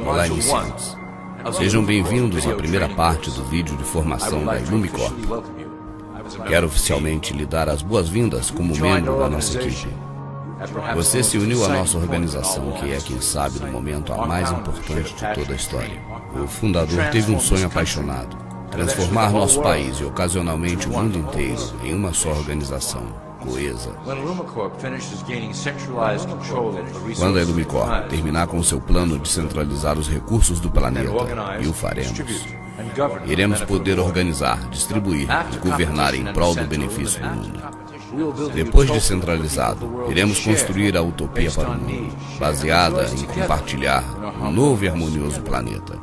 Olá, iniciantes. Sejam bem-vindos à primeira parte do vídeo de formação da Ilumicorp. Quero oficialmente lhe dar as boas-vindas como membro da nossa equipe. Você se uniu à nossa organização, que é, quem sabe, no momento a mais importante de toda a história. O fundador teve um sonho apaixonado: transformar nosso país e ocasionalmente o mundo inteiro em uma só organização coesa. Quando a Ilumicorp terminar com seu plano de centralizar os recursos do planeta, e o faremos, iremos poder organizar, distribuir e governar em prol do benefício do mundo. Depois de centralizado, iremos construir a utopia para o mundo, baseada em compartilhar um novo e harmonioso planeta.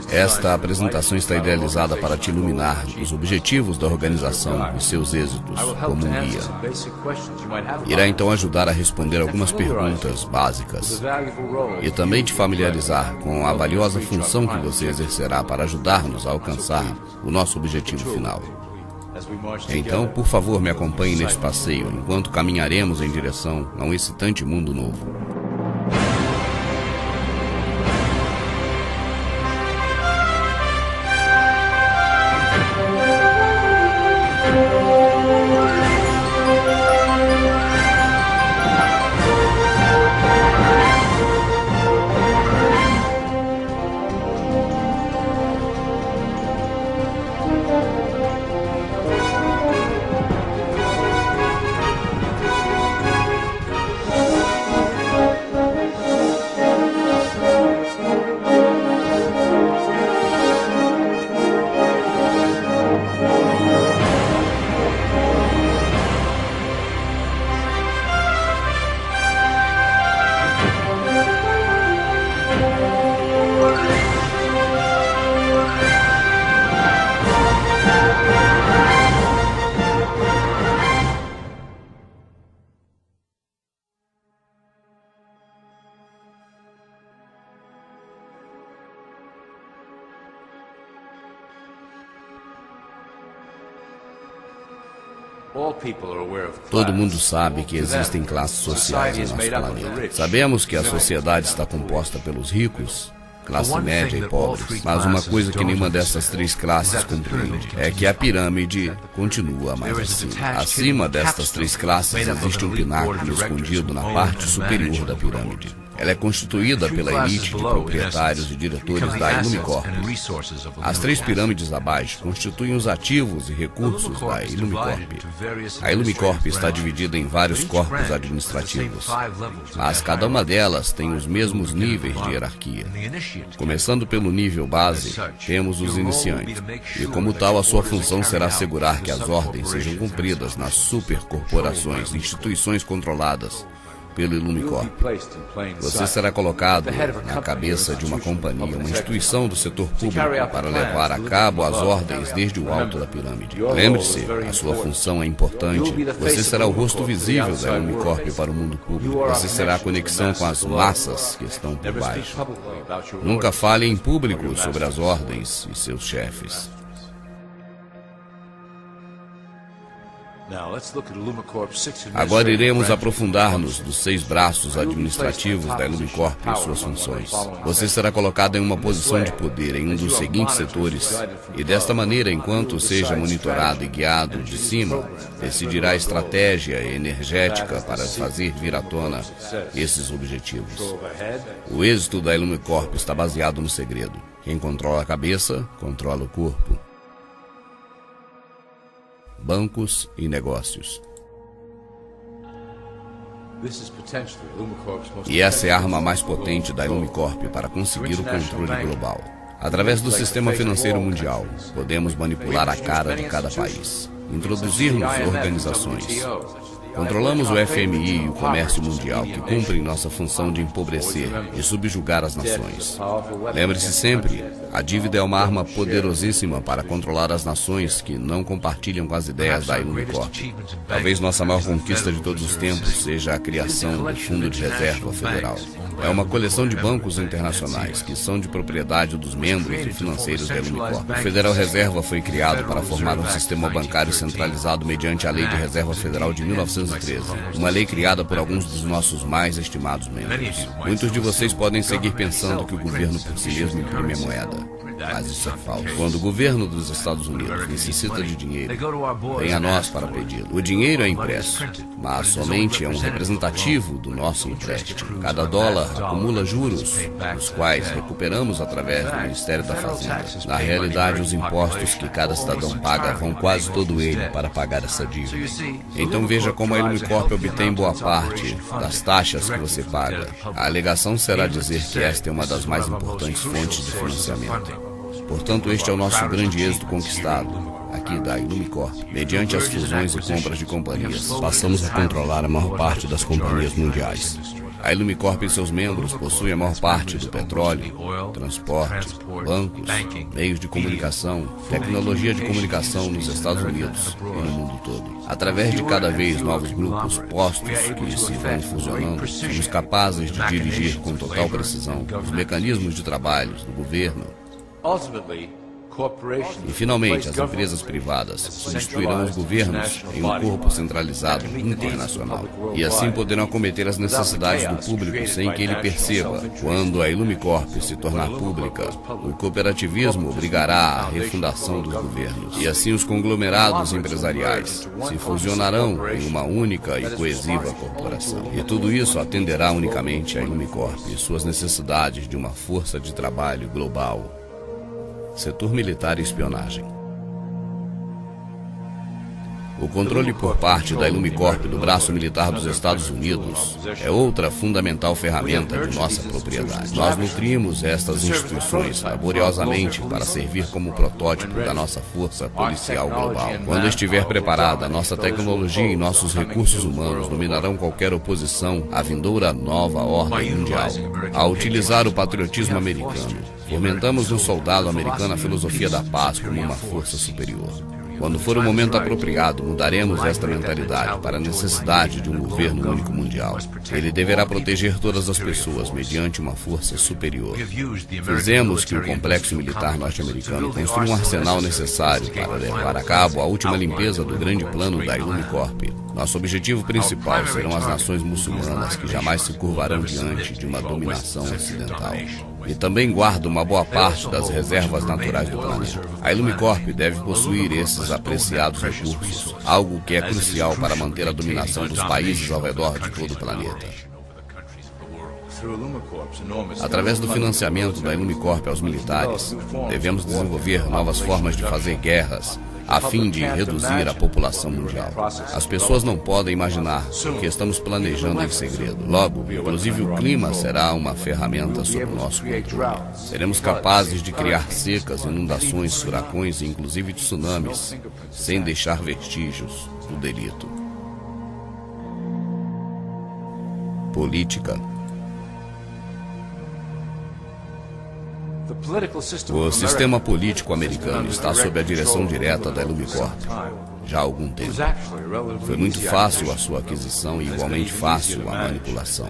Esta apresentação está idealizada para te iluminar os objetivos da organização e seus êxitos como um guia. Irá então ajudar a responder algumas perguntas básicas e também te familiarizar com a valiosa função que você exercerá para ajudar-nos a alcançar o nosso objetivo final. Então, por favor, me acompanhe neste passeio enquanto caminharemos em direção a um excitante mundo novo. Todo mundo sabe que existem classes sociais no nosso planeta. Sabemos que a sociedade está composta pelos ricos, classe média e pobres. Mas uma coisa que nenhuma dessas três classes compreende é que a pirâmide continua mais acima. Acima destas três classes existe um pináculo escondido na parte superior da pirâmide. Ela é constituída pela elite de proprietários e diretores da Ilumicorp. As três pirâmides abaixo constituem os ativos e recursos da Ilumicorp. A Ilumicorp está dividida em vários corpos administrativos, mas cada uma delas tem os mesmos níveis de hierarquia. Começando pelo nível base, temos os iniciantes, e como tal a sua função será assegurar que as ordens sejam cumpridas nas supercorporações, instituições controladas pelo Ilumicorp. Você será colocado na cabeça de uma companhia, uma instituição do setor público, para levar a cabo as ordens desde o alto da pirâmide. Lembre-se, a sua função é importante. Você será o rosto visível da Ilumicorp para o mundo público. Você será a conexão com as massas que estão por baixo. Nunca fale em público sobre as ordens e seus chefes. Agora iremos aprofundar-nos dos 6 braços administrativos da Ilumicorp e suas funções. Você será colocado em uma posição de poder em um dos seguintes setores, e desta maneira, enquanto seja monitorado e guiado de cima, decidirá a estratégia energética para fazer vir à tona esses objetivos. O êxito da Ilumicorp está baseado no segredo. Quem controla a cabeça, controla o corpo. Bancos e negócios. E essa é a arma mais potente da Ilumicorp para conseguir o controle global. Através do sistema financeiro mundial, podemos manipular a cara de cada país, introduzir-nos organizações, Controlamos o FMI e o comércio mundial, que cumprem nossa função de empobrecer e subjugar as nações. Lembre-se sempre, a dívida é uma arma poderosíssima para controlar as nações que não compartilham com as ideias da Ilumicorp. Talvez nossa maior conquista de todos os tempos seja a criação do Fundo de Reserva Federal. É uma coleção de bancos internacionais que são de propriedade dos membros e financeiros da Ilumicorp. O Federal Reserva foi criado para formar um sistema bancário centralizado mediante a Lei de Reserva Federal de 1913, uma lei criada por alguns dos nossos mais estimados membros. Muitos de vocês podem seguir pensando que o governo por si mesmo imprime a moeda. Mas isso é falso. Quando o governo dos Estados Unidos necessita de dinheiro, vem a nós para pedi-lo. O dinheiro é impresso, mas somente é um representativo do nosso empréstimo. Cada dólar acumula juros, os quais recuperamos através do Ministério da Fazenda. Na realidade, os impostos que cada cidadão paga vão quase todo ele para pagar essa dívida. Então veja como a Ilumicorp obtém boa parte das taxas que você paga. A alegação será dizer que esta é uma das mais importantes fontes de financiamento. Portanto, este é o nosso grande êxito conquistado, aqui da Ilumicorp. Mediante as fusões e compras de companhias, passamos a controlar a maior parte das companhias mundiais. A Ilumicorp e seus membros possuem a maior parte do petróleo, transporte, bancos, meios de comunicação, tecnologia de comunicação nos Estados Unidos e no mundo todo. Através de cada vez novos grupos postos que se vão fusionando, somos capazes de dirigir com total precisão os mecanismos de trabalho do governo. E, finalmente, as empresas privadas substituirão os governos em um corpo centralizado internacional. E assim poderão acometer as necessidades do público sem que ele perceba. Quando a Ilumicorp se tornar pública, o cooperativismo obrigará à refundação dos governos. E assim os conglomerados empresariais se fusionarão em uma única e coesiva corporação. E tudo isso atenderá unicamente à Ilumicorp e suas necessidades de uma força de trabalho global. Setor militar e espionagem. O controle por parte da Ilumicorp do braço militar dos Estados Unidos é outra fundamental ferramenta de nossa propriedade. Nós nutrimos estas instituições laboriosamente para servir como protótipo da nossa força policial global. Quando estiver preparada, nossa tecnologia e nossos recursos humanos dominarão qualquer oposição à vindoura nova ordem mundial. Ao utilizar o patriotismo americano, fomentamos no soldado americano a filosofia da paz como uma força superior. Quando for o momento apropriado, mudaremos esta mentalidade para a necessidade de um governo único mundial. Ele deverá proteger todas as pessoas mediante uma força superior. Fizemos que o complexo militar norte-americano construa um arsenal necessário para levar a cabo a última limpeza do grande plano da Ilumicorp. Nosso objetivo principal serão as nações muçulmanas que jamais se curvarão diante de uma dominação ocidental. E também guarda uma boa parte das reservas naturais do planeta. A Ilumicorp deve possuir esses apreciados recursos, algo que é crucial para manter a dominação dos países ao redor de todo o planeta. Através do financiamento da Ilumicorp aos militares, devemos desenvolver novas formas de fazer guerras, a fim de reduzir a população mundial. As pessoas não podem imaginar o que estamos planejando em segredo. Logo, inclusive o clima será uma ferramenta sob nosso controle. Seremos capazes de criar secas, inundações, furacões e inclusive tsunamis, sem deixar vestígios do delito. Política. O sistema político americano está sob a direção direta da Ilumicorp já há algum tempo. Foi muito fácil a sua aquisição e igualmente fácil a manipulação.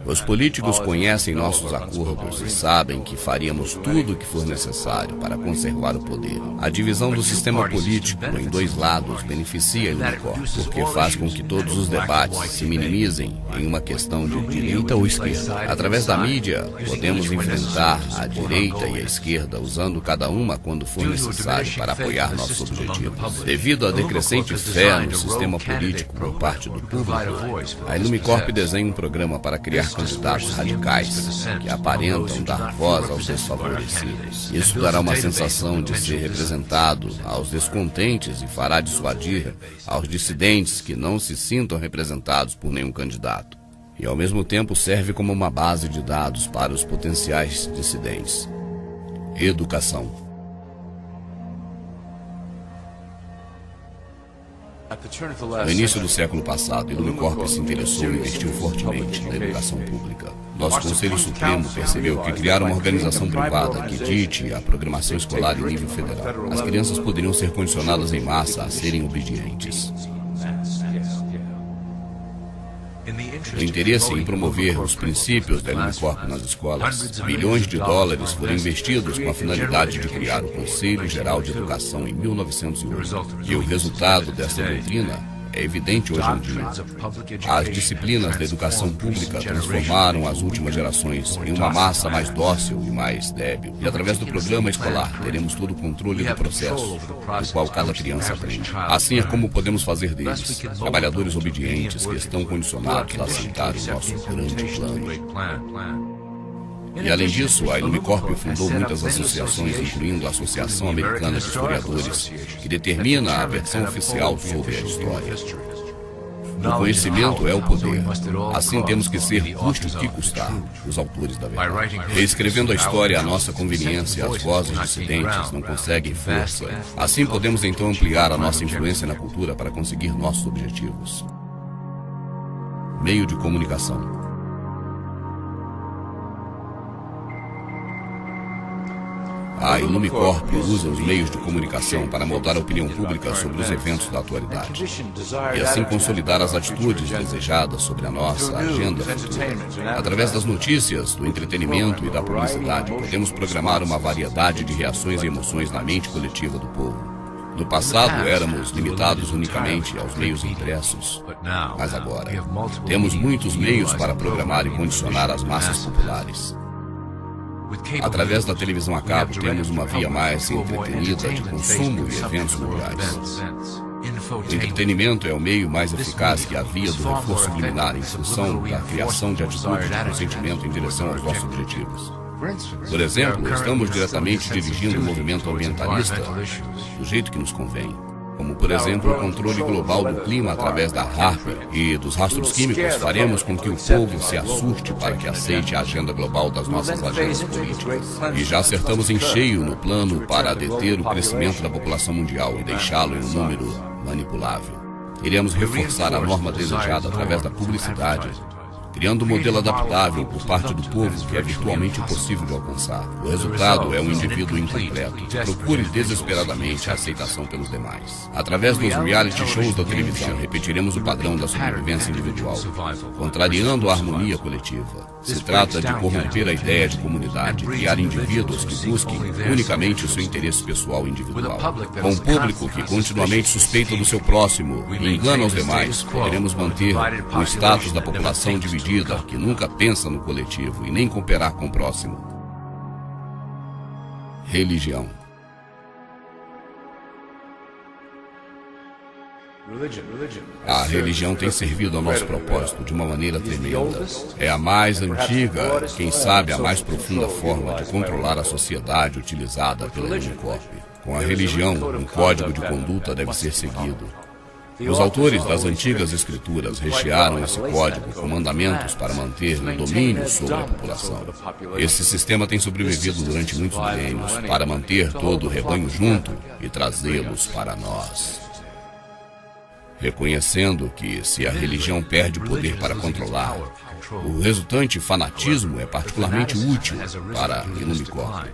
Os políticos conhecem nossos acordos e sabem que faríamos tudo o que for necessário para conservar o poder. A divisão do sistema político em dois lados beneficia a Ilumicorp, porque faz com que todos os debates se minimizem em uma questão de direita ou esquerda. Através da mídia, podemos enfrentar a direita e a esquerda, usando cada uma quando for necessário para apoiar nossos objetivos. Devido à decrescente fé no sistema político por parte do público, a Ilumicorp desenha um programa para criar candidatos radicais que aparentam dar voz aos desfavorecidos. Isso dará uma sensação de ser representado aos descontentes e fará dissuadir aos dissidentes que não se sintam representados por nenhum candidato. E ao mesmo tempo serve como uma base de dados para os potenciais dissidentes. Educação. No início do século passado, Illumicorp se interessou e investiu fortemente na educação pública. Nosso Conselho Supremo percebeu que criar uma organização privada que dite a programação escolar em nível federal, as crianças poderiam ser condicionadas em massa a serem obedientes. No interesse em promover os princípios da Illumicorp nas escolas, bilhões de dólares foram investidos com a finalidade de criar o Conselho Geral de Educação em 1908. E o resultado dessa doutrina é evidente hoje em dia. As disciplinas da educação pública transformaram as últimas gerações em uma massa mais dócil e mais débil. E através do programa escolar, teremos todo o controle do processo, do qual cada criança aprende. Assim é como podemos fazer deles trabalhadores obedientes que estão condicionados a aceitar o nosso grande plano. E além disso, a Illumicorp fundou muitas associações, incluindo a Associação Americana de Historiadores, que determina a versão oficial sobre a história. O conhecimento é o poder. Assim temos que ser, custe o que custar, os autores da verdade. Reescrevendo a história à nossa conveniência, as vozes dissidentes não conseguem força. Assim podemos então ampliar a nossa influência na cultura para conseguir nossos objetivos. Meio de comunicação. A Illumicorp usa os meios de comunicação para moldar a opinião pública sobre os eventos da atualidade e assim consolidar as atitudes desejadas sobre a nossa agenda futura. Através das notícias, do entretenimento e da publicidade, podemos programar uma variedade de reações e emoções na mente coletiva do povo. No passado, éramos limitados unicamente aos meios impressos, mas agora temos muitos meios para programar e condicionar as massas populares. Através da televisão a cabo, temos uma via mais entretenida de consumo e eventos mundiais. O entretenimento é o meio mais eficaz que a via do reforço subliminar em função da criação de atitude de consentimento em direção aos nossos objetivos. Por exemplo, estamos diretamente dirigindo o movimento ambientalista do jeito que nos convém. Como, por exemplo, o controle global do clima através da HAARP e dos rastros químicos, faremos com que o povo se assuste para que aceite a agenda global das nossas agendas políticas. E já acertamos em cheio no plano para deter o crescimento da população mundial e deixá-lo em um número manipulável. Iremos reforçar a norma desejada através da publicidade, criando um modelo adaptável por parte do povo que é virtualmente impossível de alcançar. O resultado é um indivíduo incompleto que procure desesperadamente a aceitação pelos demais. Através dos reality shows da televisão, repetiremos o padrão da sobrevivência individual, contrariando a harmonia coletiva. Se trata de corromper a ideia de comunidade, criar indivíduos que busquem unicamente o seu interesse pessoal e individual. Com um público que continuamente suspeita do seu próximo e engana os demais, poderemos manter o status da população dividida, que nunca pensa no coletivo e nem cooperar com o próximo. Religião. A religião tem servido ao nosso propósito de uma maneira tremenda. É a mais antiga, quem sabe a mais profunda forma de controlar a sociedade utilizada pela Illumicorp. Com a religião, um código de conduta deve ser seguido. Os autores das antigas escrituras rechearam esse código com mandamentos para manter o domínio sobre a população. Esse sistema tem sobrevivido durante muitos milênios para manter todo o rebanho junto e trazê-los para nós. Reconhecendo que, se a religião perde o poder para controlar, o resultante fanatismo é particularmente útil para a Illumicorp.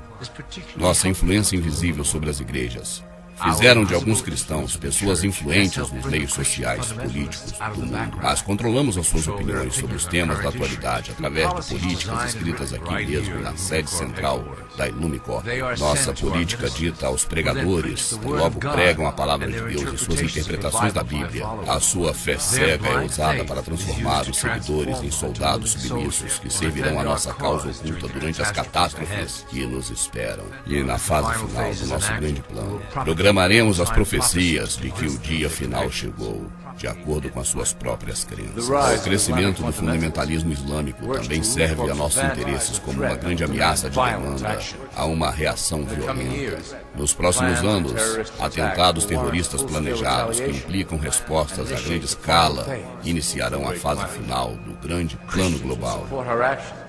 Nossa influência invisível sobre as igrejas fizeram de alguns cristãos pessoas influentes nos meios sociais e políticos do mundo. Mas controlamos as suas opiniões sobre os temas da atualidade através de políticas escritas aqui mesmo na sede central da Illumicorp. Nossa política dita aos pregadores que logo pregam a palavra de Deus e suas interpretações da Bíblia. A sua fé cega é usada para transformar os seguidores em soldados submissos que servirão a nossa causa oculta durante as catástrofes que nos esperam. E na fase final do nosso grande plano, programaremos as profecias de que o dia final chegou. de acordo com as suas próprias crenças. O crescimento do fundamentalismo islâmico também serve a nossos interesses como uma grande ameaça de demanda a uma reação violenta. Nos próximos anos, atentados terroristas planejados que implicam respostas a grande escala iniciarão a fase final do grande plano global.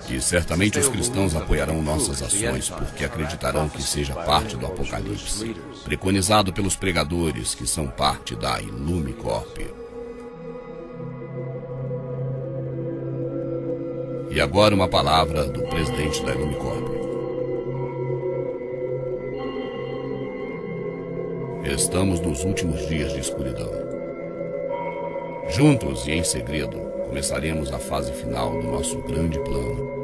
E certamente os cristãos apoiarão nossas ações porque acreditarão que seja parte do Apocalipse, preconizado pelos pregadores que são parte da Illumin Corp. E agora uma palavra do presidente da Illumin Corp. Estamos nos últimos dias de escuridão. Juntos e em segredo, começaremos a fase final do nosso grande plano.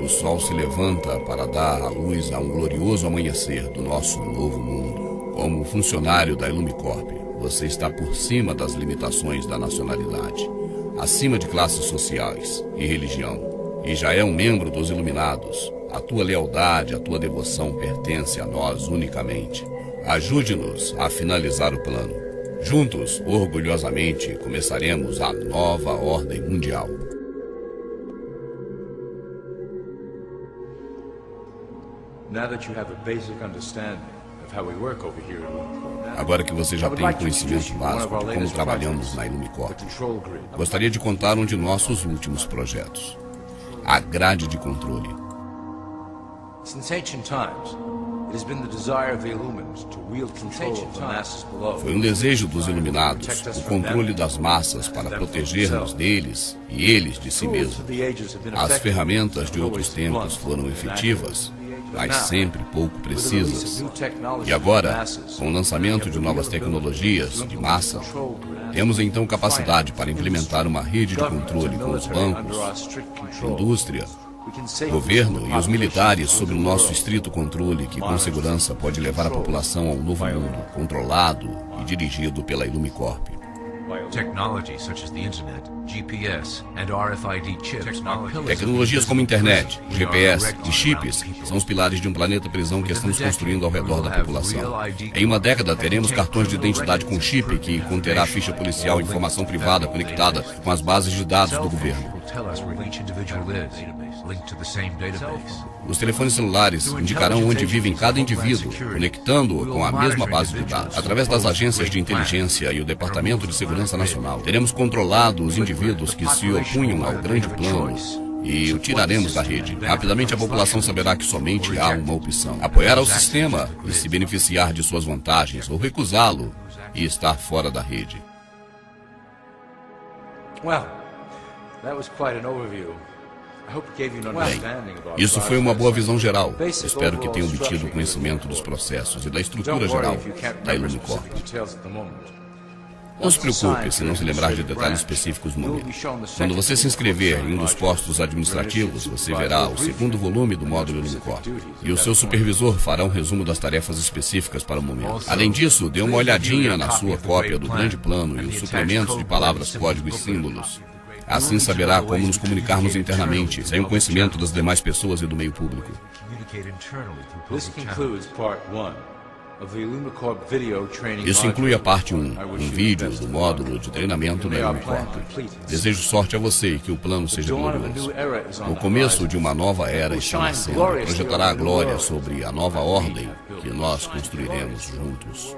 O sol se levanta para dar a luz a um glorioso amanhecer do nosso novo mundo. Como funcionário da Illumin Corp, você está por cima das limitações da nacionalidade, acima de classes sociais e religião, e já é um membro dos Iluminados. A tua lealdade, a tua devoção pertence a nós unicamente. Ajude-nos a finalizar o plano. Juntos, orgulhosamente, começaremos a nova ordem mundial. Agora que você já tem um conhecimento básico de como trabalhamos na Illumin Corp, gostaria de contar um de nossos últimos projetos: a grade de controle. Foi um desejo dos Iluminados o controle das massas para proteger-nos deles e eles de si mesmos. As ferramentas de outros tempos foram efetivas, mas sempre pouco precisas. E agora, com o lançamento de novas tecnologias de massa, temos então capacidade para implementar uma rede de controle com os bancos, indústria, governo e os militares sob o nosso estrito controle, que com segurança pode levar a população a um novo mundo, controlado e dirigido pela Illumin Corp. Tecnologias como internet, GPS e chips são os pilares de um planeta prisão que estamos construindo ao redor da população. Em uma década teremos cartões de identidade com chip que conterá ficha policial e informação privada conectada com as bases de dados do governo. Os telefones celulares indicarão onde vive cada indivíduo, conectando-o com a mesma base de dados. Através das agências de inteligência e o Departamento de Segurança Nacional, teremos controlado os indivíduos que se opunham ao grande plano e o tiraremos da rede. Rapidamente a população saberá que somente há uma opção: apoiar ao sistema e se beneficiar de suas vantagens, ou recusá-lo e estar fora da rede. Bem, isso foi uma boa visão geral. Espero que tenha obtido conhecimento dos processos e da estrutura geral da Illumin Corp. Não se preocupe se não se lembrar de detalhes específicos no momento. Quando você se inscrever em um dos postos administrativos, você verá o segundo volume do módulo Illumin Corp. E o seu supervisor fará um resumo das tarefas específicas para o momento. Além disso, dê uma olhadinha na sua cópia do grande plano e os suplementos de palavras, código e símbolos. Assim saberá como nos comunicarmos internamente, sem o conhecimento das demais pessoas e do meio público. Isso inclui a parte 1, um vídeo do módulo de treinamento da Illumin Corp. Desejo sorte a você e que o plano seja glorioso. O começo de uma nova era está nascendo. Projetará a glória sobre a nova ordem que nós construiremos juntos.